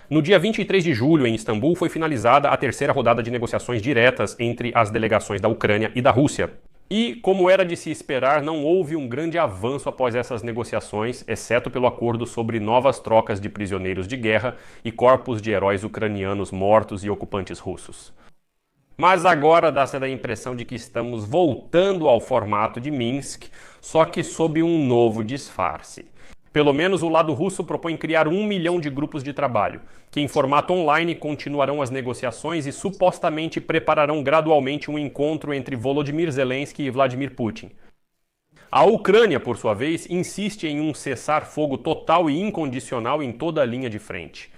No dia 23 de julho, em Istambul, foi finalizada a terceira rodada de negociações diretas entre as delegações da Ucrânia e da Rússia. E, como era de se esperar, não houve um grande avanço após essas negociações, exceto pelo acordo sobre novas trocas de prisioneiros de guerra e corpos de heróis ucranianos mortos e ocupantes russos. Mas agora dá-se a impressão de que estamos voltando ao formato de Minsk, só que sob um novo disfarce. Pelo menos o lado russo propõe criar 1 milhão de grupos de trabalho, que em formato online continuarão as negociações e supostamente prepararão gradualmente um encontro entre Volodymyr Zelensky e Vladimir Putin. A Ucrânia, por sua vez, insiste em um cessar-fogo total e incondicional em toda a linha de frente.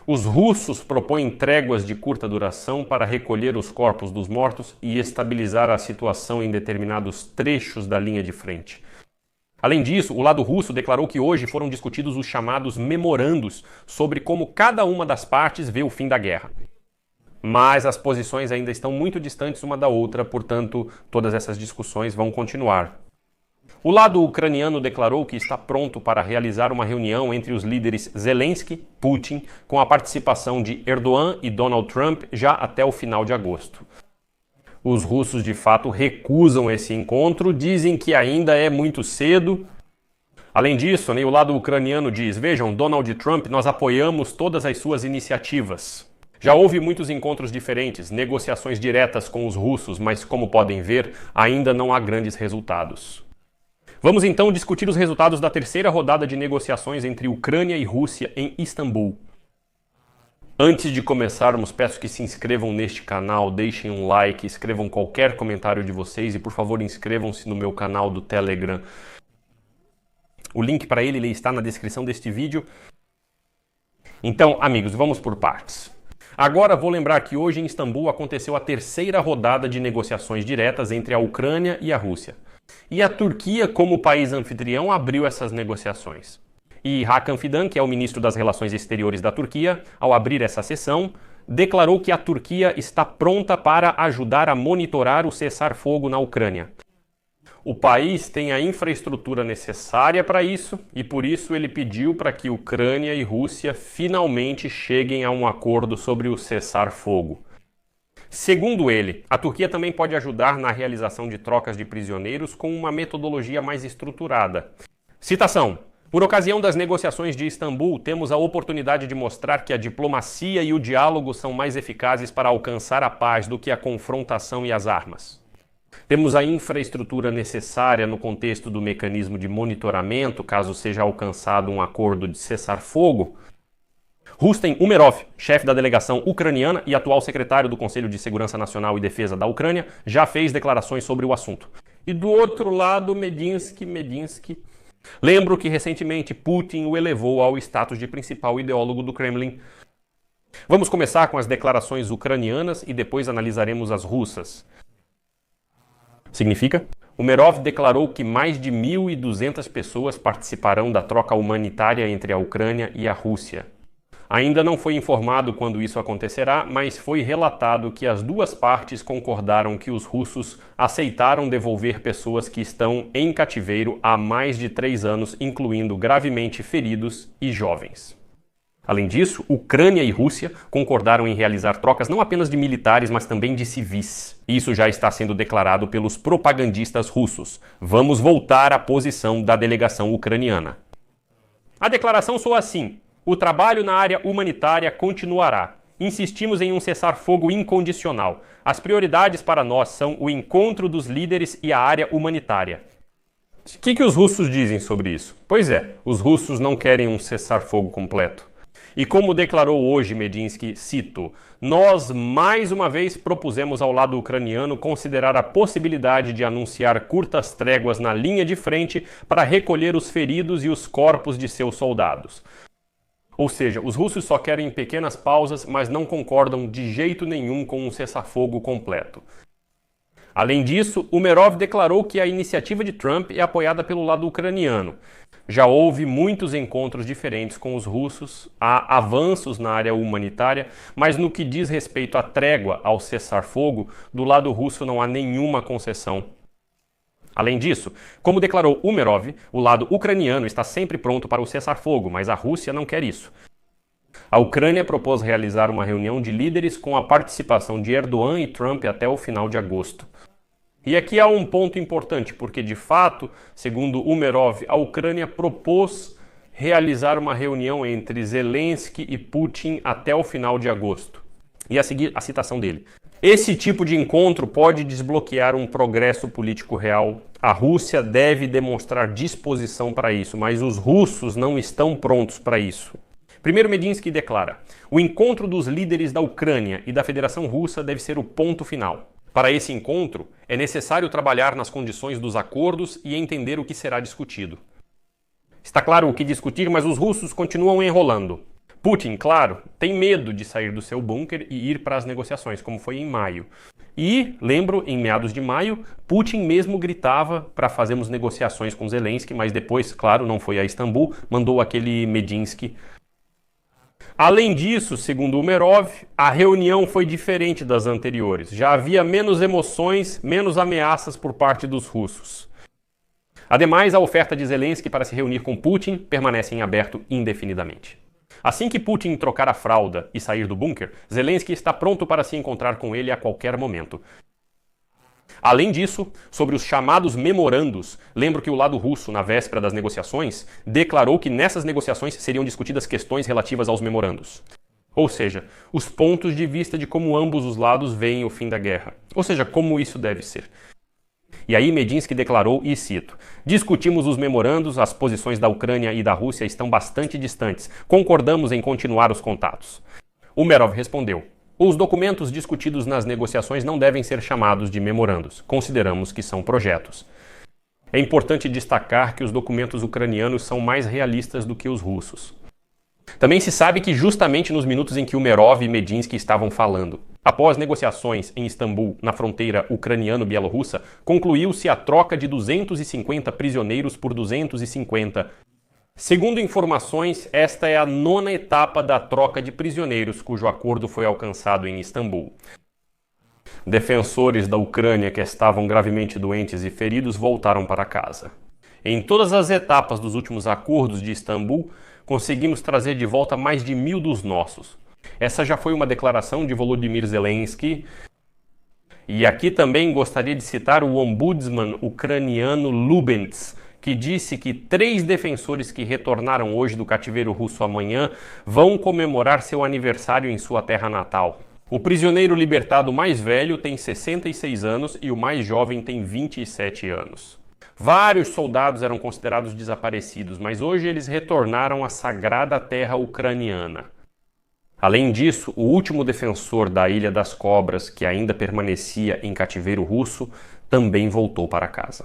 Os russos propõem tréguas de curta duração para recolher os corpos dos mortos e estabilizar a situação em determinados trechos da linha de frente. Além disso, o lado russo declarou que hoje foram discutidos os chamados memorandos sobre como cada uma das partes vê o fim da guerra. Mas as posições ainda estão muito distantes uma da outra, portanto, todas essas discussões vão continuar. O lado ucraniano declarou que está pronto para realizar uma reunião entre os líderes Zelensky e Putin, com a participação de Erdogan e Donald Trump já até o final de agosto. Os russos, de fato, recusam esse encontro, dizem que ainda é muito cedo. Além disso, o lado ucraniano diz: vejam, Donald Trump, nós apoiamos todas as suas iniciativas. Já houve muitos encontros diferentes, negociações diretas com os russos, mas como podem ver, ainda não há grandes resultados. Vamos então discutir os resultados da terceira rodada de negociações entre Ucrânia e Rússia em Istambul. Antes de começarmos, peço que se inscrevam neste canal, deixem um like, escrevam qualquer comentário de vocês e, por favor, inscrevam-se no meu canal do Telegram. O link para ele está na descrição deste vídeo. Então, amigos, vamos por partes. Agora vou lembrar que hoje em Istambul aconteceu a terceira rodada de negociações diretas entre a Ucrânia e a Rússia. E a Turquia, como país anfitrião, abriu essas negociações. E Hakan Fidan, que é o ministro das Relações Exteriores da Turquia, ao abrir essa sessão, declarou que a Turquia está pronta para ajudar a monitorar o cessar-fogo na Ucrânia. O país tem a infraestrutura necessária para isso e, por isso, ele pediu para que Ucrânia e Rússia finalmente cheguem a um acordo sobre o cessar-fogo. Segundo ele, a Turquia também pode ajudar na realização de trocas de prisioneiros com uma metodologia mais estruturada. Citação: por ocasião das negociações de Istambul, temos a oportunidade de mostrar que a diplomacia e o diálogo são mais eficazes para alcançar a paz do que a confrontação e as armas. Temos a infraestrutura necessária no contexto do mecanismo de monitoramento, caso seja alcançado um acordo de cessar-fogo. Rustem Umerov, chefe da delegação ucraniana e atual secretário do Conselho de Segurança Nacional e Defesa da Ucrânia, já fez declarações sobre o assunto. E do outro lado, Medinsky. Lembro que recentemente Putin o elevou ao status de principal ideólogo do Kremlin. Vamos começar com as declarações ucranianas e depois analisaremos as russas. Significa? Umerov declarou que mais de 1.200 pessoas participarão da troca humanitária entre a Ucrânia e a Rússia. Ainda não foi informado quando isso acontecerá, mas foi relatado que as duas partes concordaram que os russos aceitaram devolver pessoas que estão em cativeiro há mais de 3 anos, incluindo gravemente feridos e jovens. Além disso, Ucrânia e Rússia concordaram em realizar trocas não apenas de militares, mas também de civis. Isso já está sendo declarado pelos propagandistas russos. Vamos voltar à posição da delegação ucraniana. A declaração soa assim: o trabalho na área humanitária continuará. Insistimos em um cessar-fogo incondicional. As prioridades para nós são o encontro dos líderes e a área humanitária. O que os russos dizem sobre isso? Pois é, os russos não querem um cessar-fogo completo. E como declarou hoje Medinsky, cito: nós mais uma vez propusemos ao lado ucraniano considerar a possibilidade de anunciar curtas tréguas na linha de frente para recolher os feridos e os corpos de seus soldados. Ou seja, os russos só querem pequenas pausas, mas não concordam de jeito nenhum com um cessar-fogo completo. Além disso, Umerov declarou que a iniciativa de Trump é apoiada pelo lado ucraniano. Já houve muitos encontros diferentes com os russos, há avanços na área humanitária, mas no que diz respeito à trégua, ao cessar-fogo, do lado russo não há nenhuma concessão. Além disso, como declarou Umerov, o lado ucraniano está sempre pronto para o cessar-fogo, mas a Rússia não quer isso. A Ucrânia propôs realizar uma reunião de líderes com a participação de Erdogan e Trump até o final de agosto. E aqui há um ponto importante, porque de fato, segundo Umerov, a Ucrânia propôs realizar uma reunião entre Zelensky e Putin até o final de agosto. E a seguir, a citação dele. Esse tipo de encontro pode desbloquear um progresso político real. A Rússia deve demonstrar disposição para isso, mas os russos não estão prontos para isso. Primeiro, Medinsky declara: o encontro dos líderes da Ucrânia e da Federação Russa deve ser o ponto final. Para esse encontro, é necessário trabalhar nas condições dos acordos e entender o que será discutido. Está claro o que discutir, mas os russos continuam enrolando. Putin, claro, tem medo de sair do seu bunker e ir para as negociações, como foi em maio. E, lembro, em meados de maio, Putin mesmo gritava para fazermos negociações com Zelensky, mas depois, claro, não foi a Istambul, mandou aquele Medinsky. Além disso, segundo Umerov, a reunião foi diferente das anteriores. Já havia menos emoções, menos ameaças por parte dos russos. Ademais, a oferta de Zelensky para se reunir com Putin permanece em aberto indefinidamente. Assim que Putin trocar a fralda e sair do bunker, Zelensky está pronto para se encontrar com ele a qualquer momento. Além disso, sobre os chamados memorandos, lembro que o lado russo, na véspera das negociações, declarou que nessas negociações seriam discutidas questões relativas aos memorandos. Ou seja, os pontos de vista de como ambos os lados veem o fim da guerra. Ou seja, como isso deve ser. E aí Medinsky declarou, e cito: discutimos os memorandos, as posições da Ucrânia e da Rússia estão bastante distantes. Concordamos em continuar os contatos. Umerov respondeu: os documentos discutidos nas negociações não devem ser chamados de memorandos. Consideramos que são projetos. É importante destacar que os documentos ucranianos são mais realistas do que os russos. Também se sabe que justamente nos minutos em que Umerov e Medinsky estavam falando, após negociações em Istambul, na fronteira ucraniano-bielorrussa, concluiu-se a troca de 250 prisioneiros por 250. Segundo informações, esta é a 9ª etapa da troca de prisioneiros, cujo acordo foi alcançado em Istambul. Defensores da Ucrânia que estavam gravemente doentes e feridos voltaram para casa. Em todas as etapas dos últimos acordos de Istambul, conseguimos trazer de volta mais de 1.000 dos nossos. Essa já foi uma declaração de Volodymyr Zelensky. E aqui também gostaria de citar o ombudsman ucraniano Lubens, que disse que 3 defensores que retornaram hoje do cativeiro russo amanhã vão comemorar seu aniversário em sua terra natal. O prisioneiro libertado mais velho tem 66 anos e o mais jovem tem 27 anos. Vários soldados eram considerados desaparecidos, mas hoje eles retornaram à sagrada terra ucraniana. Além disso, o último defensor da Ilha das Cobras, que ainda permanecia em cativeiro russo, também voltou para casa.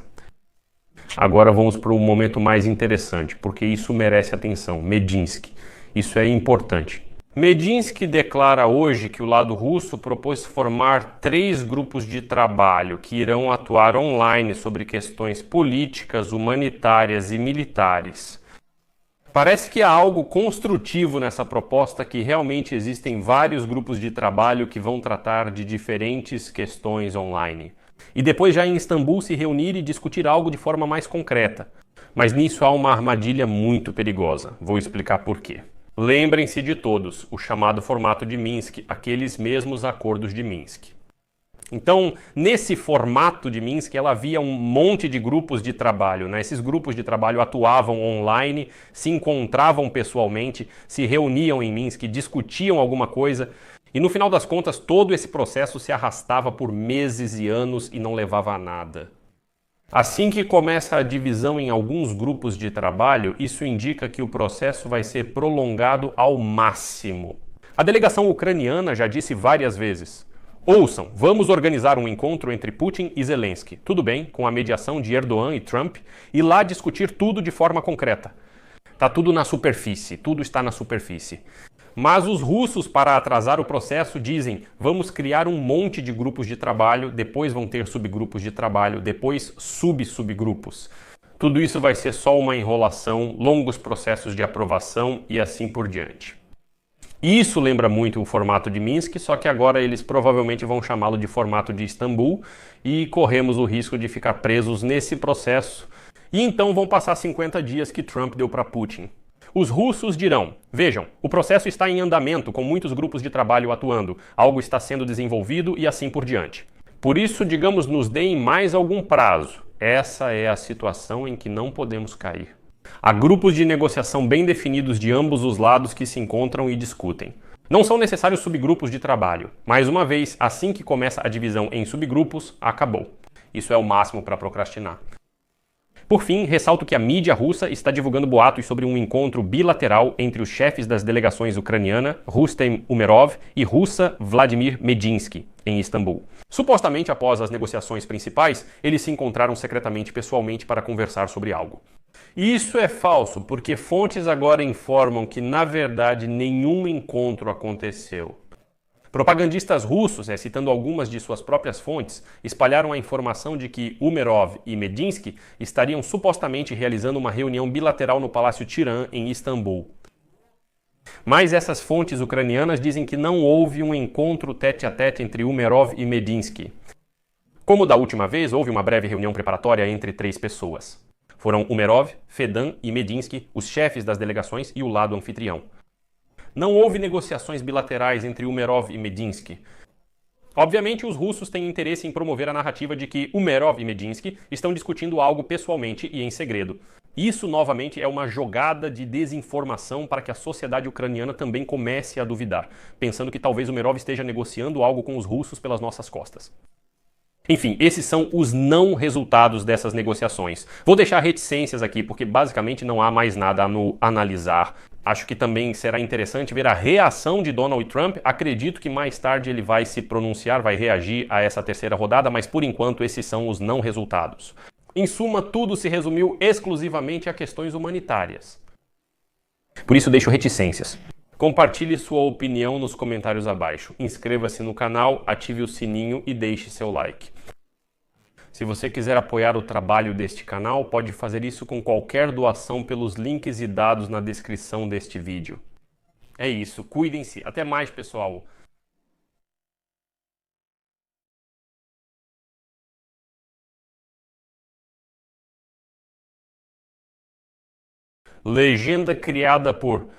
Agora vamos para o momento mais interessante, porque isso merece atenção. Medinsky. Isso é importante. Medinsky declara hoje que o lado russo propôs formar 3 grupos de trabalho que irão atuar online sobre questões políticas, humanitárias e militares. Parece que há algo construtivo nessa proposta, que realmente existem vários grupos de trabalho que vão tratar de diferentes questões online. E depois já em Istambul se reunir e discutir algo de forma mais concreta. Mas nisso há uma armadilha muito perigosa. Vou explicar por quê. Lembrem-se de todos, o chamado formato de Minsk, aqueles mesmos acordos de Minsk. Então, nesse formato de Minsk, ela havia um monte de grupos de trabalho, né? Esses grupos de trabalho atuavam online, se encontravam pessoalmente, se reuniam em Minsk, discutiam alguma coisa, e no final das contas todo esse processo se arrastava por meses e anos e não levava a nada. Assim que começa a divisão em alguns grupos de trabalho, isso indica que o processo vai ser prolongado ao máximo. A delegação ucraniana já disse várias vezes: ouçam, vamos organizar um encontro entre Putin e Zelensky, tudo bem, com a mediação de Erdogan e Trump, e lá discutir tudo de forma concreta. Tá tudo na superfície, tudo está na superfície. Mas os russos, para atrasar o processo, dizem: vamos criar um monte de grupos de trabalho, depois vão ter subgrupos de trabalho, depois subgrupos. Tudo isso vai ser só uma enrolação, longos processos de aprovação e assim por diante. Isso lembra muito o formato de Minsk, só que agora eles provavelmente vão chamá-lo de formato de Istambul e corremos o risco de ficar presos nesse processo. E então vão passar 50 dias que Trump deu para Putin. Os russos dirão: vejam, o processo está em andamento, com muitos grupos de trabalho atuando, algo está sendo desenvolvido e assim por diante. Por isso, digamos, nos deem mais algum prazo. Essa é a situação em que não podemos cair. Há grupos de negociação bem definidos de ambos os lados que se encontram e discutem. Não são necessários subgrupos de trabalho. Mais uma vez, assim que começa a divisão em subgrupos, acabou. Isso é o máximo para procrastinar. Por fim, ressalto que a mídia russa está divulgando boatos sobre um encontro bilateral entre os chefes das delegações ucraniana, Rustem Umerov, e russa, Vladimir Medinsky, em Istambul. Supostamente, após as negociações principais, eles se encontraram secretamente pessoalmente para conversar sobre algo. Isso é falso, porque fontes agora informam que, na verdade, nenhum encontro aconteceu. Propagandistas russos, citando algumas de suas próprias fontes, espalharam a informação de que Umerov e Medinsky estariam supostamente realizando uma reunião bilateral no Palácio Tiran, em Istambul. Mas essas fontes ucranianas dizem que não houve um encontro tete-a-tete entre Umerov e Medinsky. Como da última vez, houve uma breve reunião preparatória entre 3 pessoas. Foram Umerov, Fedan e Medinsky, os chefes das delegações e o lado anfitrião. Não houve negociações bilaterais entre Umerov e Medinsky. Obviamente, os russos têm interesse em promover a narrativa de que Umerov e Medinsky estão discutindo algo pessoalmente e em segredo. Isso, novamente, é uma jogada de desinformação para que a sociedade ucraniana também comece a duvidar, pensando que talvez Umerov esteja negociando algo com os russos pelas nossas costas. Enfim, esses são os não resultados dessas negociações. Vou deixar reticências aqui, porque basicamente não há mais nada a analisar. Acho que também será interessante ver a reação de Donald Trump. Acredito que mais tarde ele vai se pronunciar, vai reagir a essa terceira rodada, mas por enquanto esses são os não resultados. Em suma, tudo se resumiu exclusivamente a questões humanitárias. Por isso deixo reticências. Compartilhe sua opinião nos comentários abaixo. Inscreva-se no canal, ative o sininho e deixe seu like. Se você quiser apoiar o trabalho deste canal, pode fazer isso com qualquer doação pelos links e dados na descrição deste vídeo. É isso, cuidem-se. Até mais, pessoal. Legenda criada por